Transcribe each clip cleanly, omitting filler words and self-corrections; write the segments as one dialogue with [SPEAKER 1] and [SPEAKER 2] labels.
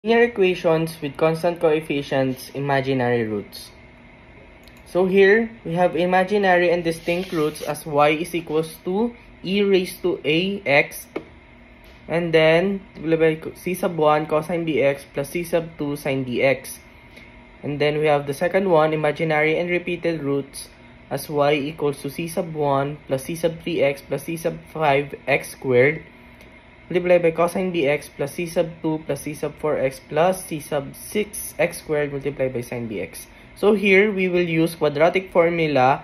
[SPEAKER 1] Linear equations with constant coefficients, imaginary roots. So here, we have imaginary and distinct roots as y is equals to e raised to ax, and then c sub 1 cosine bx plus c sub 2 sine bx. And then we have the second one, imaginary and repeated roots as y equals to c sub 1 plus c sub 3x plus c sub 5x squared, multiplied by cosine bx plus c sub 2 plus c sub 4x plus c sub 6x squared multiplied by sine bx. So here, we will use quadratic formula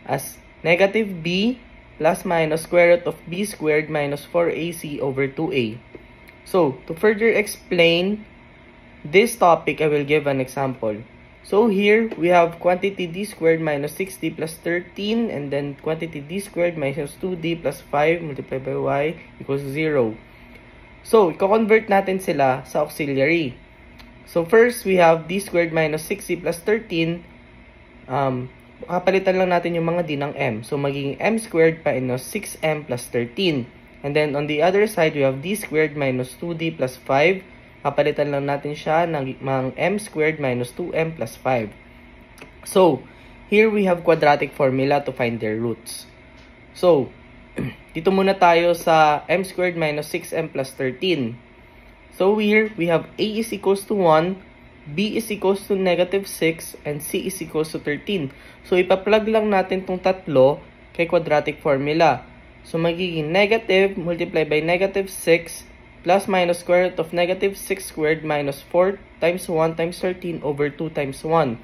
[SPEAKER 1] as negative b plus minus square root of b squared minus 4ac over 2a. So, to further explain this topic, I will give an example. So here, we have quantity d squared minus 6d plus 13, and then quantity d squared minus 2d plus 5 multiplied by y equals 0. So, i-convert natin sila sa auxiliary. So first, we have d squared minus 6d plus 13. Kapalitan lang natin yung mga d ng m. So magiging m squared minus 6m plus 13. And then on the other side, we have d squared minus 2d plus 5. Kapalitan lang natin siya ng m squared minus 2m plus 5. So, here we have quadratic formula to find their roots. So, dito muna tayo sa m squared minus 6m plus 13. So, here we have a is equals to 1, b is equals to negative 6, and c is equals to 13. So, ipa-plug lang natin itong tatlo kay quadratic formula. So, magiging negative multiplied by negative 6 plus minus square root of negative 6 squared minus 4 times 1 times 13 over 2 times 1.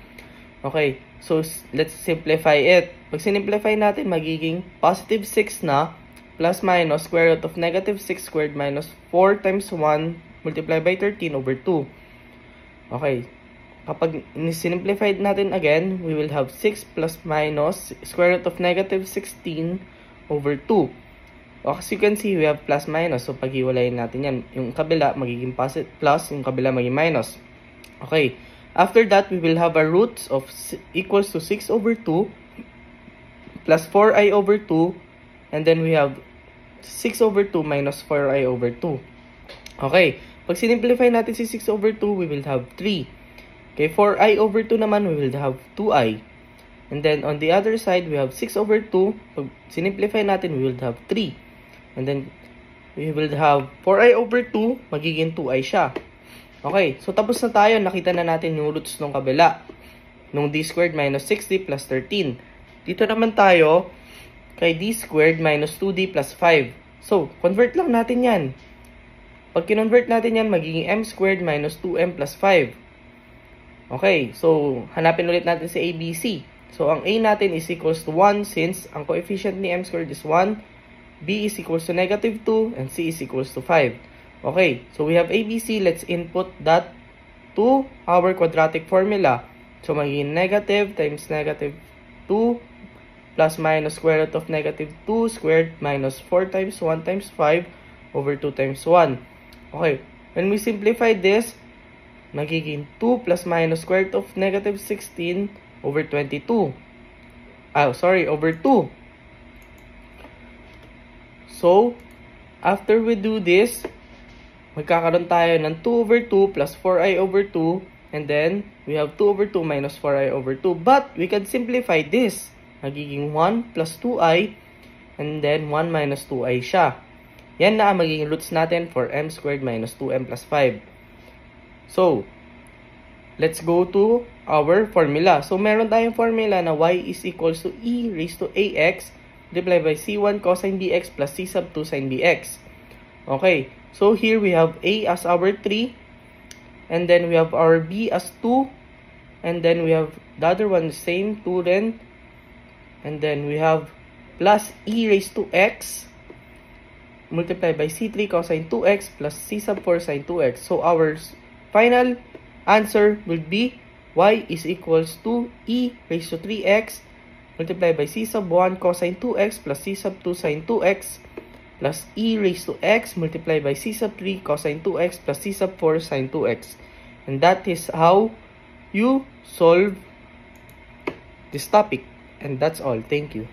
[SPEAKER 1] Okay, so let's simplify it. Pag sinimplify natin, magiging positive 6 na plus minus square root of negative 6 squared minus 4 times 1 multiplied by 13 over 2. Okay, kapag sinimplify natin again, we will have 6 plus minus square root of negative 16 over 2. As you can see, we have plus minus. So, paghiwalayin natin yan. Yung kabila, magiging plus. Yung kabila, magiging minus. Okay. After that, we will have a roots of equals to 6 over 2 plus 4i over 2. And then, we have 6 over 2 minus 4i over 2. Okay. Pag sinimplify natin si 6 over 2, we will have 3. Okay. 4i over 2 naman, we will have 2i. And then, on the other side, we have 6 over 2. Pag sinimplify natin, we will have 3. And then, we will have 4i over 2, magiging 2i siya. Okay, so tapos na tayo. Nakita na natin yung roots ng kabila. Nung d squared minus 6d plus 13. Dito naman tayo kay d squared minus 2d plus 5. So, convert lang natin yan. Pag kinonvert natin yan, magiging m squared minus 2m plus 5. Okay, so hanapin ulit natin si ABC. So, ang a natin is equals to 1 since ang coefficient ni m squared is 1. B is equals to negative 2, and C is equals to 5. Okay, so we have ABC. Let's input that to our quadratic formula. So, magiging negative times negative 2 plus minus square root of negative 2 squared minus 4 times 1 times 5 over 2 times 1. Okay, when we simplify this, magiging 2 plus minus square root of negative 16 over 22. Over 2. So, after we do this, magkakaroon tayo ng 2 over 2 plus 4i over 2. And then, we have 2 over 2 minus 4i over 2. But, we can simplify this. Magiging 1 plus 2i. And then, 1 minus 2i siya. Yan na ang magiging roots natin for m squared minus 2m plus 5. So, let's go to our formula. So, meron tayong formula na y is equals to e raised to ax multiplied by c1 cosine bx plus c sub 2 sine bx. Okay, so here we have a as our 3, and then we have our b as 2, and then we have the other one the same, 2 then, and then we have plus e raised to x multiplied by c3 cosine 2x plus c sub 4 sine 2x. So our final answer will be y is equals to e raised to 3x multiplied by c sub 1 cosine 2x plus c sub 2 sine 2x plus e raised to x multiplied by c sub 3 cosine 2x plus c sub 4 sine 2x. And that is how you solve this topic. And that's all. Thank you.